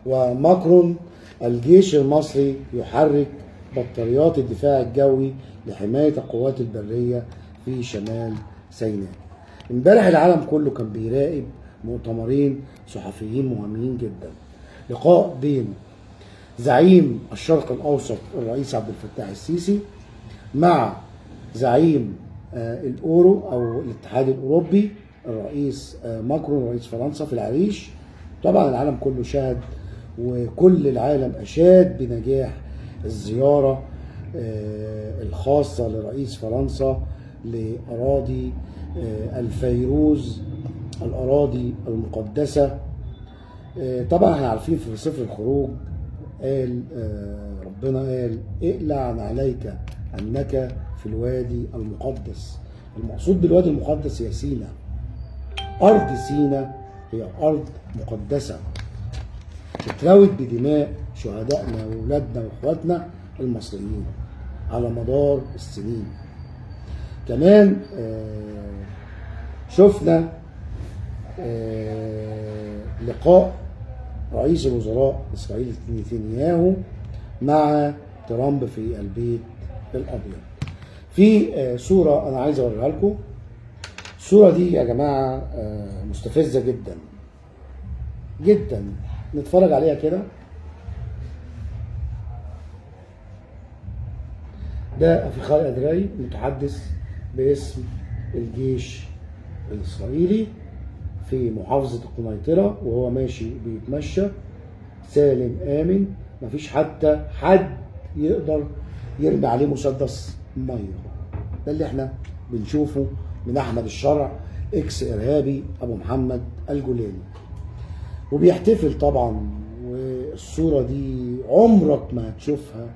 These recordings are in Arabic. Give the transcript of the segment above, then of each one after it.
وماكرون: الجيش المصري يحرك بطاريات الدفاع الجوي لحماية القوات البرية في شمال سيناء. امبارح العالم كله كان بيراقب مؤتمرين صحفيين مهمين جدا. لقاء بين زعيم الشرق الأوسط الرئيس عبد الفتاح السيسي مع زعيم الأورو أو الاتحاد الأوروبي الرئيس ماكرون رئيس فرنسا في العريش. طبعا العالم كله شاهد وكل العالم أشاد بنجاح الزيارة الخاصة لرئيس فرنسا لأراضي الفيروز، الأراضي المقدسة. طبعا احنا عارفين في سفر الخروج قال ربنا قال: اقلع عليك أنك في الوادي المقدس. المقصود بالوادي المقدس هي سيناء. أرض سيناء هي أرض مقدسة اتروت بدماء شهدائنا وولادنا واخواتنا المصريين على مدار السنين. كمان شفنا لقاء رئيس الوزراء إسرائيل نتنياهو مع ترامب في البيت الأبيض. في صورة أنا عايز أوريها لكم. الصورة دي يا جماعة مستفزة جدا جدا، نتفرج عليها كده. ده أفيخاي أدراي متحدث باسم الجيش الإسرائيلي في محافظة القنيطرة، وهو ماشي بيتمشى سالم آمن، مفيش حتى حد يقدر يرمي عليه مسدس مية. ده اللي احنا بنشوفه من أحمد الشرع إكس إرهابي أبو محمد الجولاني، وبيحتفل طبعا. والصورة دي عمرك ما هتشوفها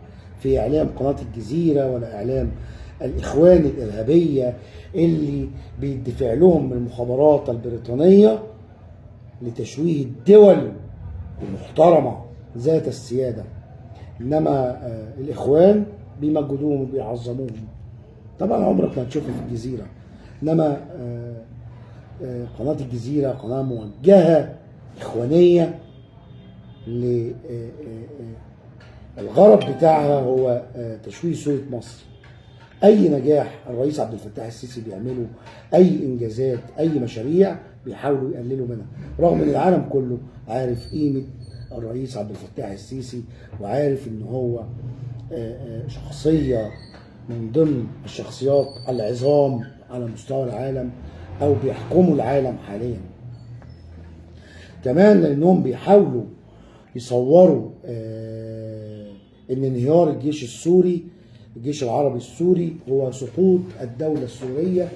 في إعلام قناة الجزيرة ولا إعلام الإخوان الإرهابية اللي بيدفع لهم من المخابرات البريطانية لتشويه الدول المحترمة ذات السيادة. إنما الإخوان بيمجدوهم وبيعظموهم. طبعا عمرك ما هتشوفها في الجزيرة. إنما قناة الجزيرة قناة موجهة إخوانية، الغرض بتاعها هو تشويه صورة مصر. أي نجاح الرئيس عبد الفتاح السيسي بيعمله، أي إنجازات، أي مشاريع، بيحاولوا يقللوا منها، رغم إن العالم كله عارف قيمة الرئيس عبد الفتاح السيسي وعارف إن هو شخصية من ضمن الشخصيات العظام على مستوى العالم أو بيحكموا العالم حاليا. كمان لأنهم بيحاولوا يصوروا إن انهيار الجيش السوري، الجيش العربي السوري، هو سقوط الدولة السورية.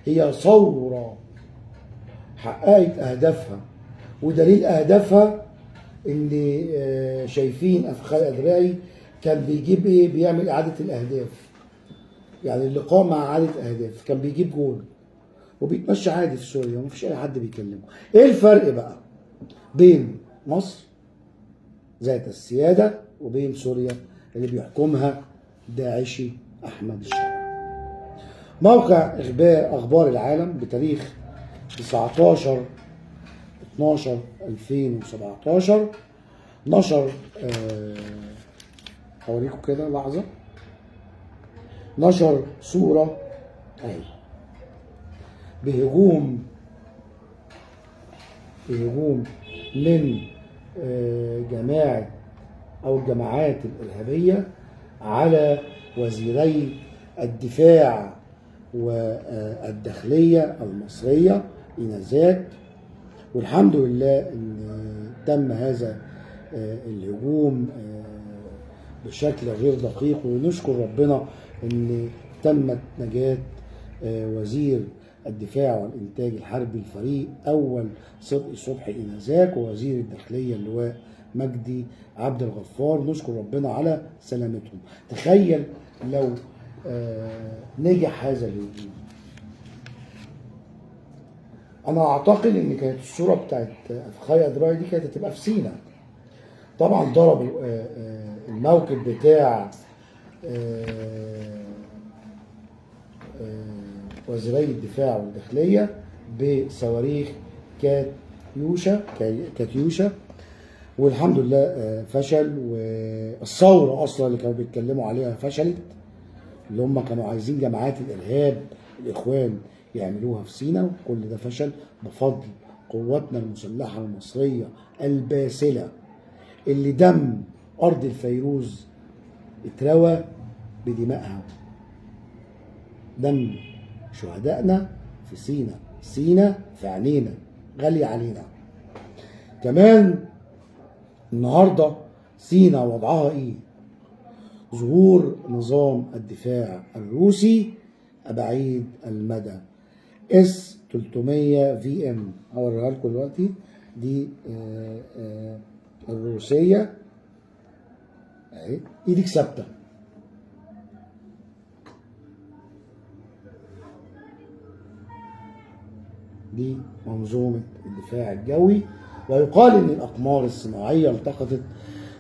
هي ثورة حققت أهدافها، ودليل أهدافها اللي شايفين أفخاذ أدرائي كان بيجيب إيه؟ بيعمل إعادة الأهداف، يعني اللقاء مع إعادة أهداف. كان بيجيب جول وبيتمشى عادي في سوريا ومفيش أي حد بيكلمه. إيه الفرق بقى بين مصر ذات السيادة وبين سوريا اللي بيحكمها داعشي أحمد الشرع؟ موقع أخبار العالم بتاريخ 19/12/2017 نشر هوريكم كده لحظة. نشر صورة اهي بهجوم من جماعة أو الجماعات الإرهابية على وزيري الدفاع والداخلية المصرية إنذاك. والحمد لله إن تم هذا الهجوم بشكل غير دقيق، ونشكر ربنا إن تمت نجاة وزير الدفاع والإنتاج الحربي الفريق أول صدقي صبحي إنذاك، ووزير الداخلية اللواء مجدي عبد الغفار. نشكر ربنا على سلامتهم. تخيل لو نجح هذا الهجوم. أنا أعتقد إن كانت الصورة بتاعت أفخاي أدراي دي كانت هتبقى في سينا. طبعا ضربوا الموكب بتاع وزيري الدفاع والداخلية بصواريخ كاتيوشا، والحمد لله فشل. والثوره اصلا اللي كانوا بيتكلموا عليها فشلت، اللي هم كانوا عايزين جماعات الارهاب الاخوان يعملوها في سيناء، وكل ده فشل بفضل قواتنا المسلحه المصريه الباسله، اللي دم ارض الفيروز اتروى بدمائها. دم شهدائنا في سيناء، سيناء في عينينا، غاليه علينا. كمان النهارده سيناء وضعها ايه؟ ظهور نظام الدفاع الروسي بعيد المدى اس 300 في ام، هوريها لكم دلوقتي. دي الروسيه اهي، ايدك ثابته. دي منظومه الدفاع الجوي. ويقال ان الاقمار الصناعيه التقطت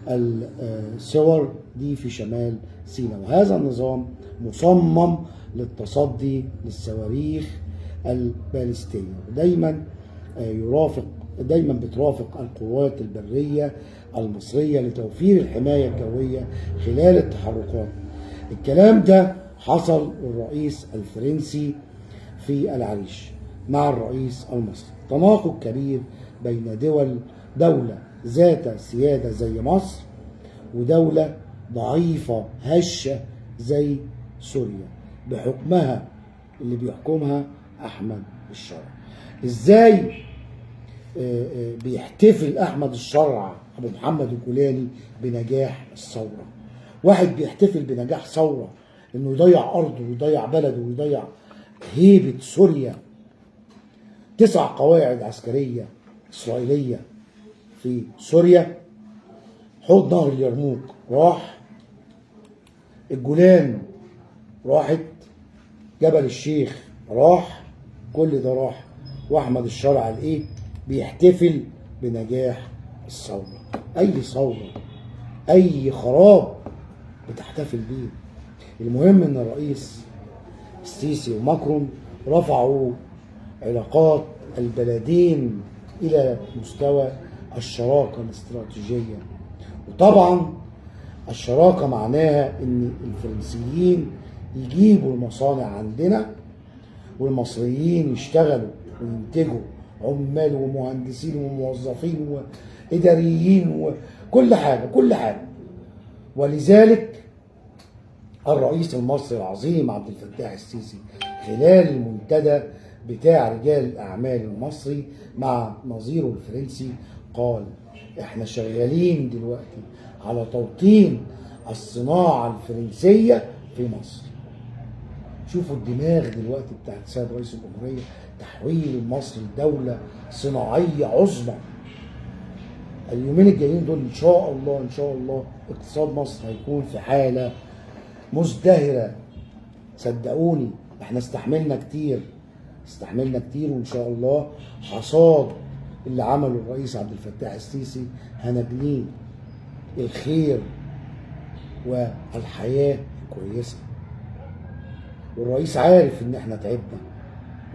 الصور دي في شمال سيناء، وهذا النظام مصمم للتصدي للصواريخ البالستية، ودايما بترافق القوات البرية المصرية لتوفير الحماية الجوية خلال التحركات. الكلام ده حصل الرئيس الفرنسي في العريش مع الرئيس المصري. تناقض كبير بين دولة ذات سيادة زي مصر ودولة ضعيفة هشة زي سوريا بحكمها اللي بيحكمها أحمد الشرع. إزاي بيحتفل أحمد الشرع أبو محمد الجولاني بنجاح الثورة؟ واحد بيحتفل بنجاح ثورة إنه يضيع أرضه ويضيع بلده ويضيع هيبة سوريا. 9 قواعد عسكرية إسرائيلية في سوريا، حوض نهر اليرموك راح، الجولان راحت، جبل الشيخ راح، كل ده راح. واحمد الشرع قال ايه؟ بيحتفل بنجاح الثوره. اي ثوره، اي خراب بتحتفل بيه. المهم ان الرئيس السيسي وماكرون رفعوا علاقات البلدين الى مستوى الشراكه الاستراتيجيه. وطبعا الشراكه معناها ان الفرنسيين يجيبوا المصانع عندنا، والمصريين يشتغلوا وينتجوا، عمال ومهندسين وموظفين واداريين وكل حاجه كل حاجه. ولذلك الرئيس المصري العظيم عبد الفتاح السيسي خلال المنتدى بتاع رجال الاعمال المصري مع نظيره الفرنسي قال احنا شغالين دلوقتي على توطين الصناعه الفرنسيه في مصر. شوفوا الدماغ دلوقتي بتاعت السيد رئيس الجمهوريه، تحويل مصر لدوله صناعيه عظمى. اليومين الجايين دول ان شاء الله ان شاء الله اقتصاد مصر هيكون في حاله مزدهره. صدقوني احنا استحملنا كتير وان شاء الله حصاد اللي عمله الرئيس عبد الفتاح السيسي هنجنيه الخير والحياه كويسه. والرئيس عارف ان احنا تعبنا،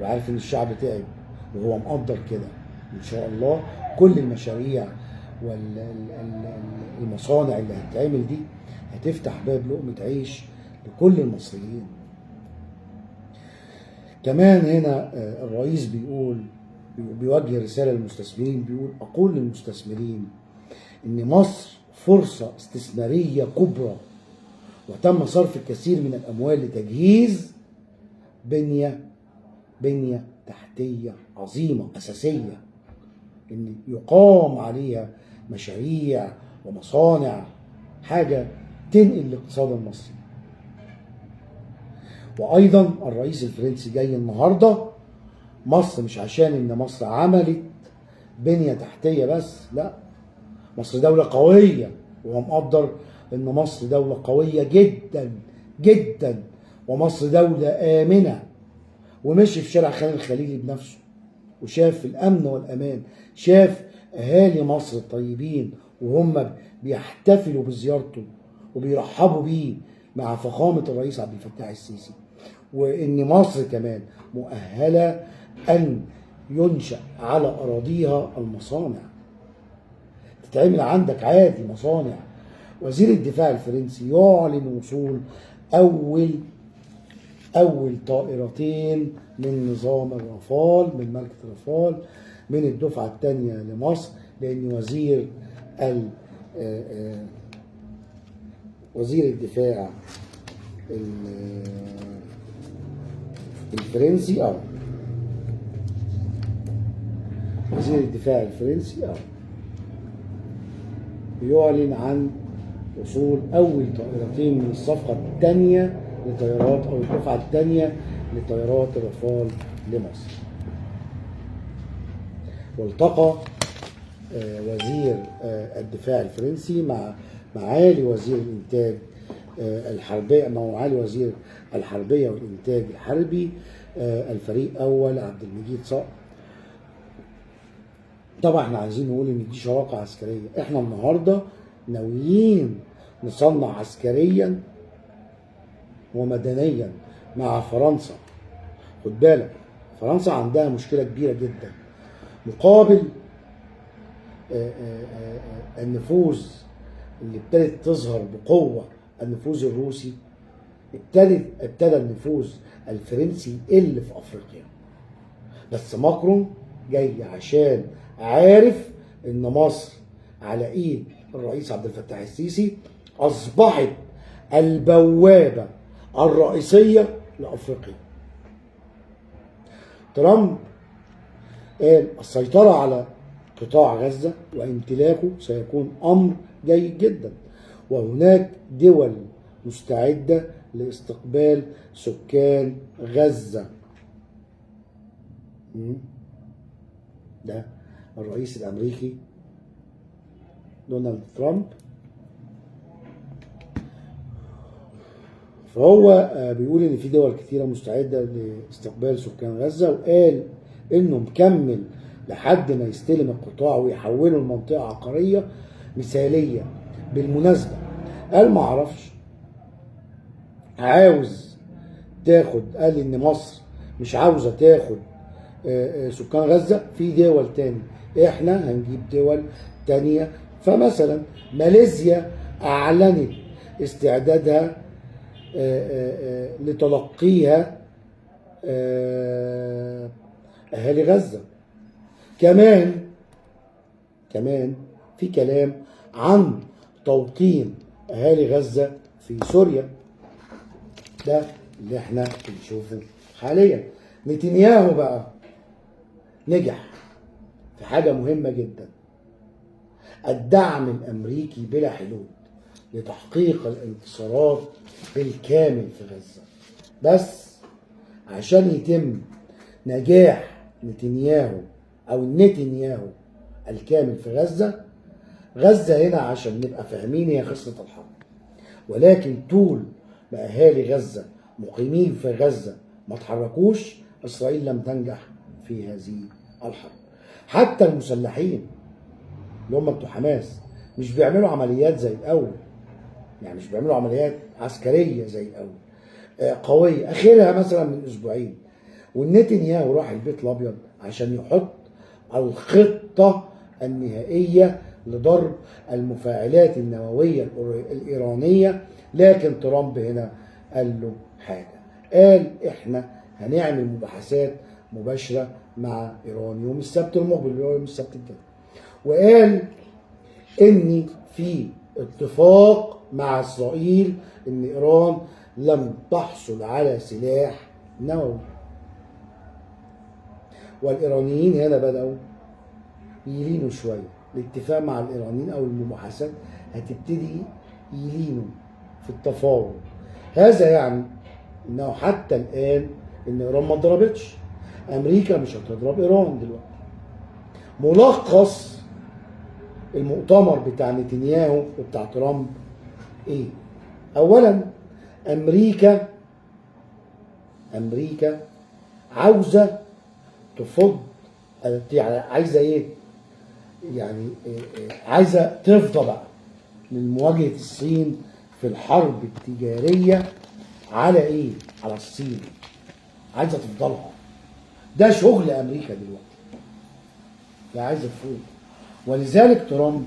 وعارف ان الشعب تعب، وهو مقدر كده. ان شاء الله كل المشاريع والمصانع اللي هتتعمل دي هتفتح باب لقمة عيش لكل المصريين. كمان هنا الرئيس بيوجه رسالة للمستثمرين، بيقول أقول للمستثمرين إن مصر فرصة استثمارية كبرى، وتم صرف الكثير من الأموال لتجهيز بنية تحتية عظيمة أساسية إن يقام عليها مشاريع ومصانع، حاجة تنقل الاقتصاد المصري. وأيضا الرئيس الفرنسي جاي النهاردة مصر مش عشان إن مصر عملت بنية تحتية بس، لا، مصر دولة قوية، وهو مقدر إن مصر دولة قوية جدا جدا، ومصر دولة آمنة. ومشي في شارع خان الخليلي بنفسه وشاف الأمن والأمان، شاف أهالي مصر الطيبين وهم بيحتفلوا بزيارته وبيرحبوا بيه مع فخامة الرئيس عبد الفتاح السيسي. وإن مصر كمان مؤهلة أن ينشأ على أراضيها المصانع. تتعمل عندك عادي مصانع. وزير الدفاع الفرنسي يعلن وصول أول طائرتين من نظام الرافال، من ماركة الرافال، من الدفعة الثانية لمصر، لأن وزير الدفاع الفرنسي وزير الدفاع الفرنسي بيعلن عن وصول أول طائرتين من الصفقة الثانية لطيارات أو الدفعة الثانية لطيارات الرافال لمصر. والتقى وزير الدفاع الفرنسي مع معالي وزير الإنتاج الحربية، مع معالي وزير الحربية والإنتاج الحربي الفريق أول عبد المجيد صقر. طبعا احنا عايزين نقول ان دي شراكة عسكرية. احنا النهاردة ناويين نصنع عسكريا ومدنيا مع فرنسا. خد بالك فرنسا عندها مشكلة كبيرة جدا، مقابل النفوذ اللي ابتدت تظهر بقوة، النفوذ الروسي، ابتدى النفوذ الفرنسي يقل في افريقيا. بس ماكرون جاي عشان عارف ان مصر على ايد الرئيس عبد الفتاح السيسي اصبحت البوابة الرئيسية لافريقيا. ترامب قال السيطرة على قطاع غزة وامتلاكه سيكون امر جيد جدا، وهناك دول مستعدة لاستقبال سكان غزة. ده الرئيس الامريكي دونالد ترامب. فهو بيقول ان في دول كتيرة مستعدة لاستقبال سكان غزة، وقال انه مكمل لحد ما يستلم القطاع ويحوله لمنطقة عقارية مثالية. بالمناسبة قال ما اعرفش عاوز تاخد، قال ان مصر مش عاوزة تاخد سكان غزة، في دول تاني احنا هنجيب دول تانية. فمثلا ماليزيا اعلنت استعدادها لتلقيها اهالي غزة. كمان في كلام عن توطين اهالي غزة في سوريا. ده اللي احنا بنشوفه حاليا. نتنياهو بقى نجح في حاجة مهمة جدا، الدعم الامريكي بلا حدود لتحقيق الانتصارات بالكامل في غزة. بس عشان يتم نجاح نتنياهو الكامل في غزة هنا عشان نبقى فاهمين هي خسرة الحرب، ولكن طول ما اهالي غزة مقيمين في غزة ما تحركوش، اسرائيل لم تنجح في هذه الحرب. حتى المسلحين اللي هم بتوع حماس مش بيعملوا عمليات زي الاول، يعني مش بيعملوا عمليات عسكريه زي الاول قويه. اخرها مثلا من اسبوعين والنتنياهو راح البيت الابيض عشان يحط الخطه النهائيه لضرب المفاعلات النوويه الايرانيه. لكن ترامب هنا قال له حاجه، قال احنا هنعمل مباحثات مباشره مع ايران يوم السبت المقبل، يوم السبت الجاي، وقال ان في اتفاق مع اسرائيل ان ايران لم تحصل على سلاح نووي. والايرانيين هنا بدأوا يلينوا شويه. الاتفاق مع الايرانيين او المباحثات هتبتدي يلينوا في التفاوض. هذا يعني انه حتى الان ان ايران ما ضربتش، امريكا مش هتضرب ايران دلوقتي. ملخص المؤتمر بتاع نتنياهو وبتاع ترامب ايه؟ اولا امريكا عاوزه تفض، يعني عايزه ايه؟ يعني عايزه تفضى بقى من مواجهه الصين في الحرب التجاريه على ايه؟ على الصين. عايزه تفضلها. ده شغل امريكا دلوقتي، عايزه تفوق. ولذلك ترامب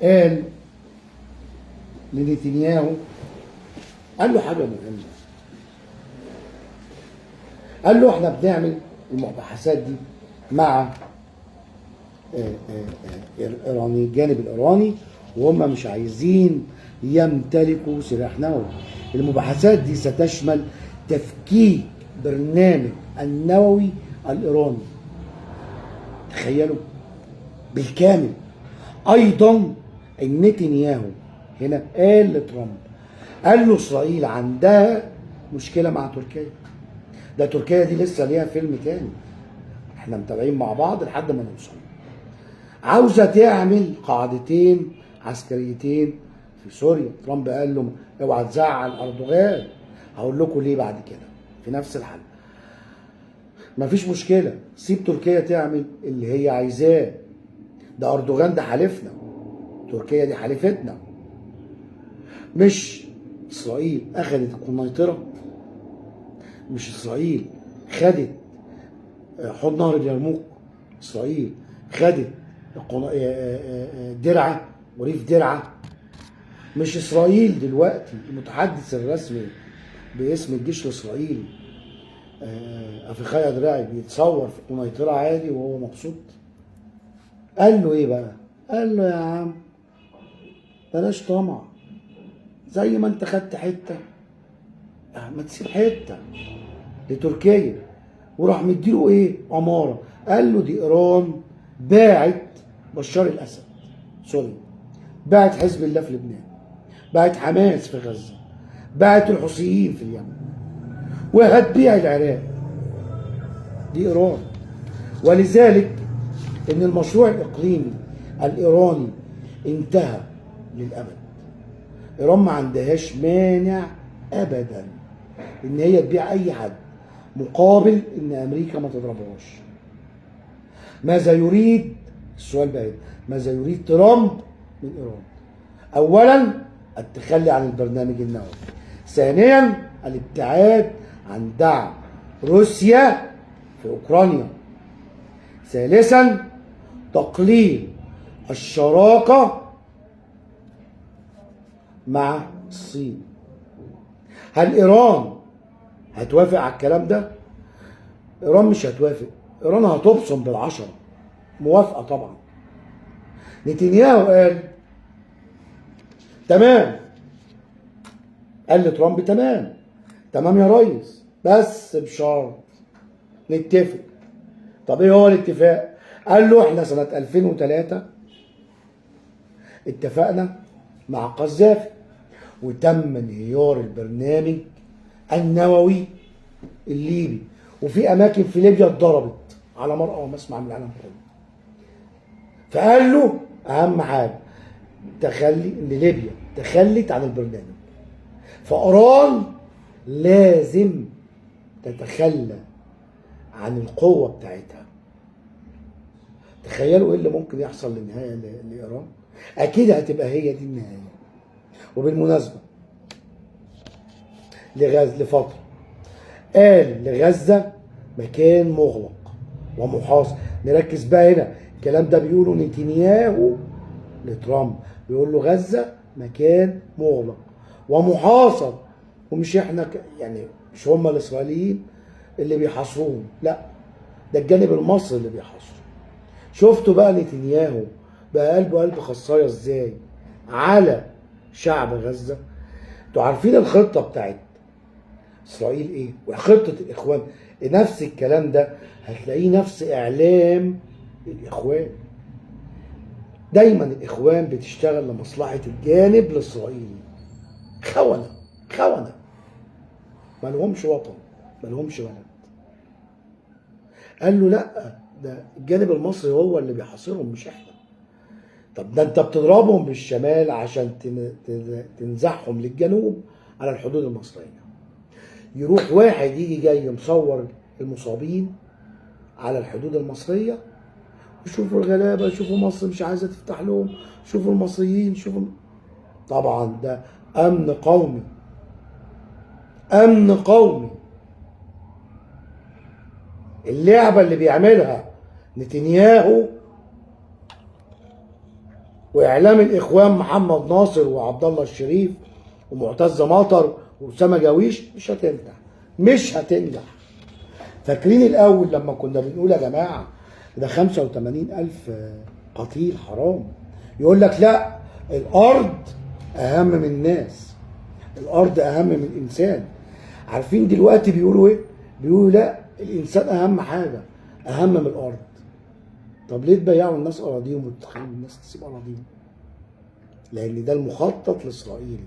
قال لنتنياهو، قال له حاجه مهمه، قال له احنا بنعمل المباحثات دي مع الايراني، الجانب الايراني، وهم مش عايزين يمتلكوا سلاح نووي. المباحثات دي ستشمل تفكيك برنامج النووي الايراني، تخيلوا، بالكامل. ايضا نتنياهو هنا قال لترامب، قال له اسرائيل عندها مشكله مع تركيا، ده تركيا دي لسه ليها فيلم تاني، احنا متابعين مع بعض لحد ما نوصل. عاوزه تعمل قاعدتين عسكريتين في سوريا. ترامب قال له اوعى تزعل اردوغان، هقول لكم ليه بعد كده في نفس الحلقه. مفيش مشكله، سيب تركيا تعمل اللي هي عايزاه، ده اردوغان ده حليفنا، تركيا دي حليفتنا. مش اسرائيل اخذت القنيطره، مش اسرائيل خدت حوض نهر اليرموك، اسرائيل خدت درعا وريف درعا. مش اسرائيل دلوقتي المتحدث الرسمي باسم الجيش الاسرائيلي افيخاي دراعي بيتصور في قنيطره عادي وهو مبسوط؟ قال له ايه بقى؟ قال له يا عم بلاش طمع، زي ما انت خدت حته ما تسيب حته لتركيا. وراح مديله ايه؟ اماره. قال له دي ايران باعت بشار الاسد سوريا، باعت حزب الله في لبنان، باعت حماس في غزه، باعت الحوثيين في اليمن، وهتبيع العراق، دي ايران. ولذلك ان المشروع الاقليمي الايراني انتهى للابد. ايران ما عندهاش مانع ابدا ان هي تبيع اي حد مقابل ان امريكا ما تضربهاش. ماذا يريد؟ السؤال بقى ماذا يريد ترامب من ايران؟ اولا التخلي عن البرنامج النووي، ثانيا الابتعاد عن دعم روسيا في اوكرانيا، ثالثا تقليل الشراكه مع الصين. هل ايران هتوافق على الكلام ده؟ ايران مش هتوافق، ايران هتبصم بالعشرة. موافقه طبعا. نتنياهو قال تمام، قال لترامب تمام، تمام يا ريس، بس بشرط نتفق. طب ايه هو الاتفاق؟ قال له احنا سنه 2003 اتفقنا مع قذافي وتم انهيار البرنامج النووي الليبي، وفي اماكن في ليبيا اتضربت على مرأى ومسمع من العالم كله. فقال له اهم حاجه تخلي ان ليبيا تخلت عن البرنامج، فايران لازم تتخلى عن القوه بتاعتها. تخيلوا ايه اللي ممكن يحصل للنهايه لايران؟ اكيد هتبقى هي دي النهايه. وبالمناسبه لفتره قال لغزه مكان مغلق ومحاصر. نركز بقى هنا، الكلام ده بيقوله نتنياهو لترامب، بيقول له غزه مكان مغلق ومحاصر، ومش احنا يعني مش هم الاسرائيليين اللي بيحاصروهم، لا ده الجانب المصري اللي بيحاصره. شفتوا بقى نتنياهو بقى قلبه قلب خصايه ازاي على شعب غزه؟ انتوا عارفين الخطه بتاعت اسرائيل ايه؟ وخطه الاخوان نفس الكلام ده، هتلاقيه نفس اعلام الاخوان. دايما الاخوان بتشتغل لمصلحه الجانب الاسرائيلي. خونه خونه، ما لهمش وطن، ما لهمش بلد. قال له لا، ده الجانب المصري هو اللي بيحاصرهم مش احنا. طب ده انت بتضربهم بالشمال عشان تنزعهم للجنوب على الحدود المصريه. يروح واحد يجي جاي مصور المصابين على الحدود المصريه، وشوفوا الغلابه، شوفوا مصر مش عايزه تفتح لهم، شوفوا المصريين، شوفوا. طبعا ده امن قومي، امن قومي. اللعبه اللي بيعملها نتنياهو واعلام الاخوان محمد ناصر وعبد الله الشريف ومعتز مطر واسامه جاويش مش هتنجح، مش هتنجح. فاكرين الاول لما كنا بنقول يا جماعه ده 85,000 قتيل حرام، يقول لك لا الارض اهم من الناس، الارض اهم من الانسان. عارفين دلوقتي بيقولوا ايه؟ بيقولوا لا الانسان اهم حاجه، اهم من الارض. طب ليه تبيعوا الناس اراضيهم وتخلوا الناس تسيب اراضيهم؟ لان ده المخطط الاسرائيلي،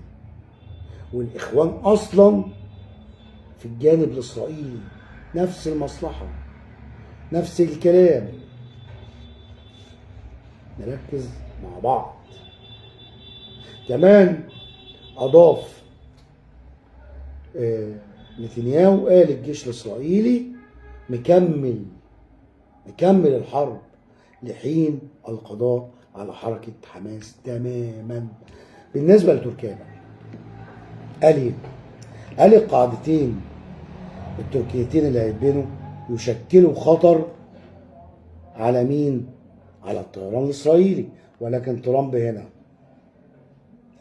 والاخوان اصلا في الجانب الاسرائيلي نفس المصلحه نفس الكلام. نركز مع بعض. كمان اضاف نتنياهو قال الجيش الاسرائيلي مكمل الحرب لحين القضاء على حركه حماس تماما. بالنسبه لتركيا قال ايه؟ قال القاعدتين التركيتين اللي هيتبنوا يشكلوا خطر على مين؟ على الطيران الاسرائيلي. ولكن ترامب هنا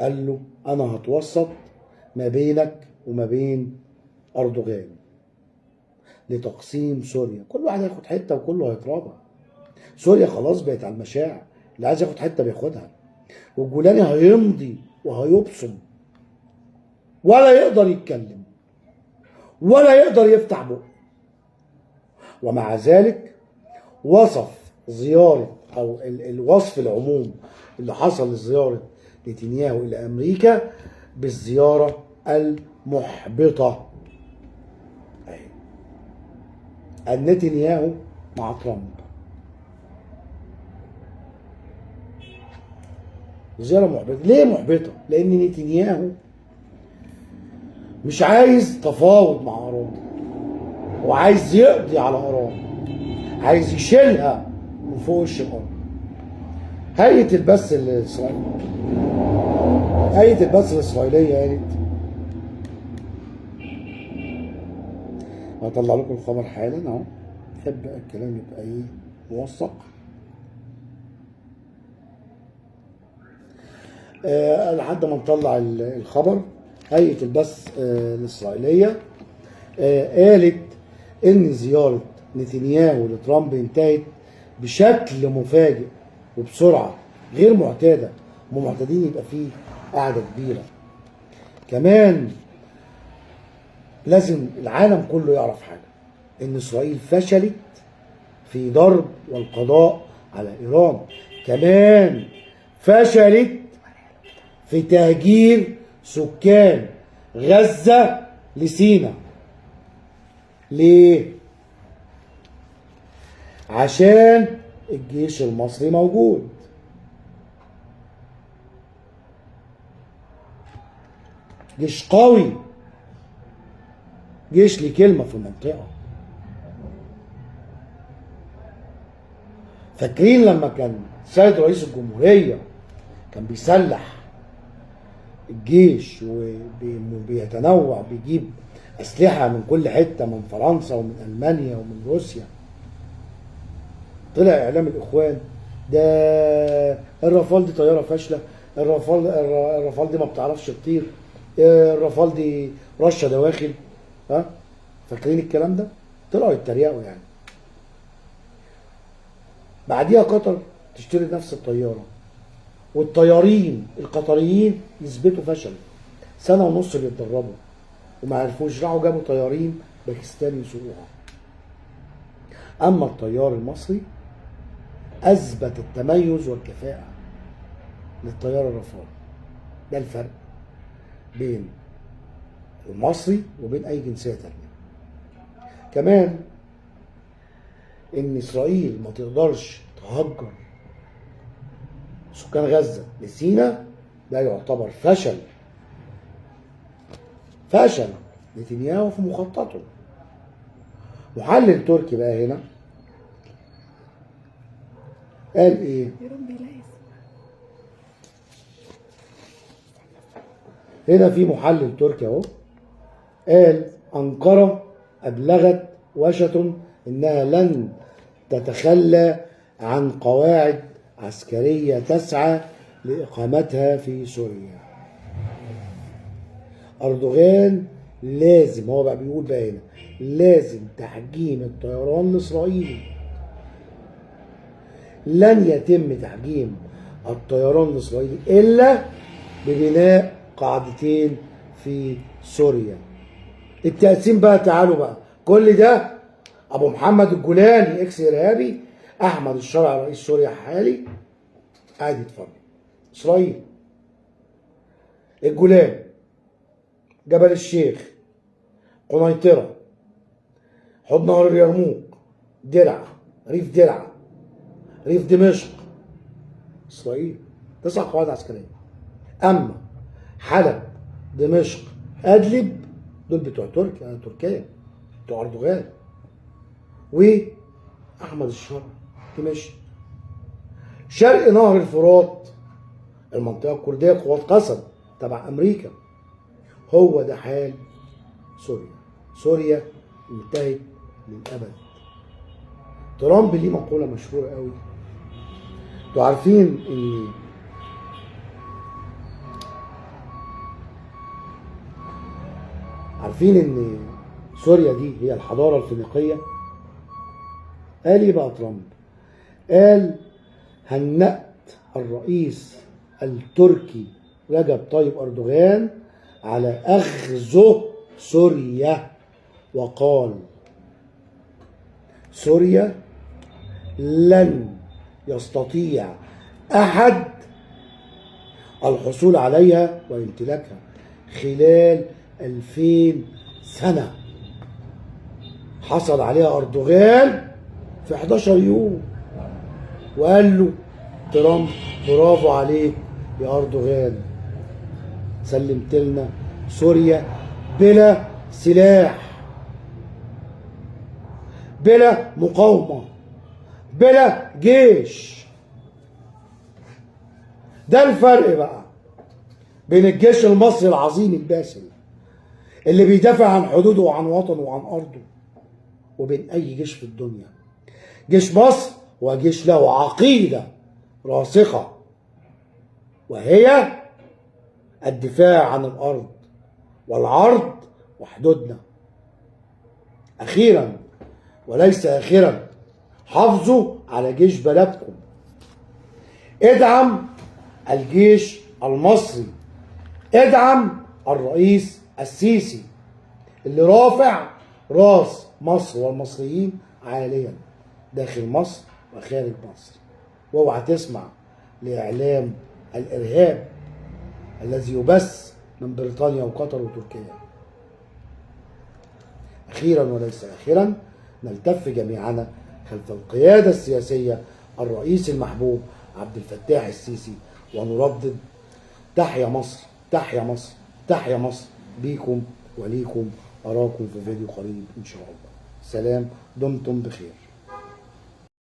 قال له انا هتوسط ما بينك وما بين اردوغان لتقسيم سوريا، كل واحد هياخد حته وكله هيتراضى. سوريا خلاص بقت على المشاع، اللي عايز ياخد حته بياخدها، والجولاني هيمضي وهيبصم ولا يقدر يتكلم ولا يقدر يفتح بقه. ومع ذلك وصف زياره او الوصف العموم اللي حصل لزياره نتنياهو الى امريكا بالزياره المحبطه. نتنياهو مع ترامب زياره محبطه. ليه محبطه؟ لان نتنياهو مش عايز تفاوض مع ايران، هو عايز يقضي على ايران، عايز يشيلها من فوق وش الارض. هيئه البث الاسرائيليه قالت، هطلع لكم الخبر حالا اهو، بحب الكلام يبقى ايه موثق. لحد ما نطلع الخبر. هيئه البث الاسرائيليه قالت ان زياره نتنياهو لترامب انتهت بشكل مفاجئ وبسرعه غير معتاده. هم معتادين يبقى فيه قاعده كبيره. كمان لازم العالم كله يعرف حاجه، ان اسرائيل فشلت في ضرب والقضاء على ايران، كمان فشلت في تهجير سكان غزه لسيناء. ليه؟ عشان الجيش المصري موجود. جيش قوي، جيش ليه كلمة في المنطقة. فاكرين لما كان السيد رئيس الجمهورية كان بيسلح الجيش وبيتنوع، بيجيب أسلحة من كل حتة، من فرنسا ومن ألمانيا ومن روسيا. طلع إعلام الإخوان ده الرافال دي طيارة فاشلة، الرافال دي ما بتعرفش تطير، الرافال دي رشة دواخل. ها فاكرين الكلام ده؟ طلعوا يتريقوا يعني. بعديها قطر تشتري نفس الطيارة، والطيارين القطريين يثبتوا فشل. سنة ونص بيتدربوا وما عرفوش، راحوا جابوا طيارين باكستاني يسوقوها. اما الطيار المصري اثبت التميز والكفاءة للطيار الرافال. ده الفرق بين المصري وبين اي جنسية تانية. كمان ان اسرائيل ما تقدرش تهجر سكان غزة لسيناء، ده يعتبر فشل نتنياهو في مخططه. محلل تركي بقى هنا قال ايه؟ هنا في محلل تركي اهو قال أنقرة أبلغت واشنطن إنها لن تتخلى عن قواعد عسكرية تسعى لإقامتها في سوريا. أردوغان لازم، هو بقى بيقول بقى هنا، لازم تحجيم الطيران الإسرائيلي. لن يتم تحجيم الطيران الإسرائيلي إلا ببناء قاعدتين في سوريا. التقسيم بقى، تعالوا بقى، كل ده أبو محمد الجولاني إكس إرهابي، أحمد الشرع رئيس سوريا الحالي قاعد يتفرج. إسرائيل، الجولان، جبل الشيخ، قنيطرة، حوض نهر اليرموك، درعا، ريف درعا، ريف دمشق، إسرائيل. 9 قواعد عسكرية. أما حلب، دمشق، أدلب، دول بتوع تركيا، بتوع أردوغان. وأحمد الشرع دمشق. شرق نهر الفرات، المنطقة الكردية، قوات قسم تبع أمريكا. هو ده حال سوريا. سوريا انتهت للأبد. ترامب ليه مقولة مشهورة قوي. انتوا عارفين ان سوريا دي هي الحضارة الفينيقية. قال ايه بقى ترامب؟ قال: هنأت الرئيس التركي رجب طيب أردوغان على أغزو سوريا، وقال: سوريا لن يستطيع أحد الحصول عليها وامتلاكها خلال 2000 سنة. حصل عليها أردوغان في 11 يوم، وقال له ترامب: برافو عليك يا أردوغان، سلمت لنا سوريا بلا سلاح، بلا مقاومة، بلا جيش. ده الفرق بقى بين الجيش المصري العظيم الباسل اللي بيدافع عن حدوده وعن وطنه وعن أرضه، وبين أي جيش في الدنيا. جيش مصر هو جيش له عقيدة راسخة، وهي الدفاع عن الأرض والعرض وحدودنا. أخيرا وليس آخرا، حافظوا على جيش بلدكم. ادعم الجيش المصري، ادعم الرئيس السيسي اللي رافع راس مصر والمصريين عاليا داخل مصر وخارج مصر. واوعى تسمع لإعلام الإرهاب الذي يبث من بريطانيا وقطر وتركيا. أخيرا وليس آخرا، نلتف جميعنا خلف القيادة السياسية الرئيس المحبوب عبد الفتاح السيسي، ونردد: تحيا مصر، تحيا مصر، تحيا مصر. بيكم وليكم، أراكم في فيديو قريب إن شاء الله. سلام، دمتم بخير.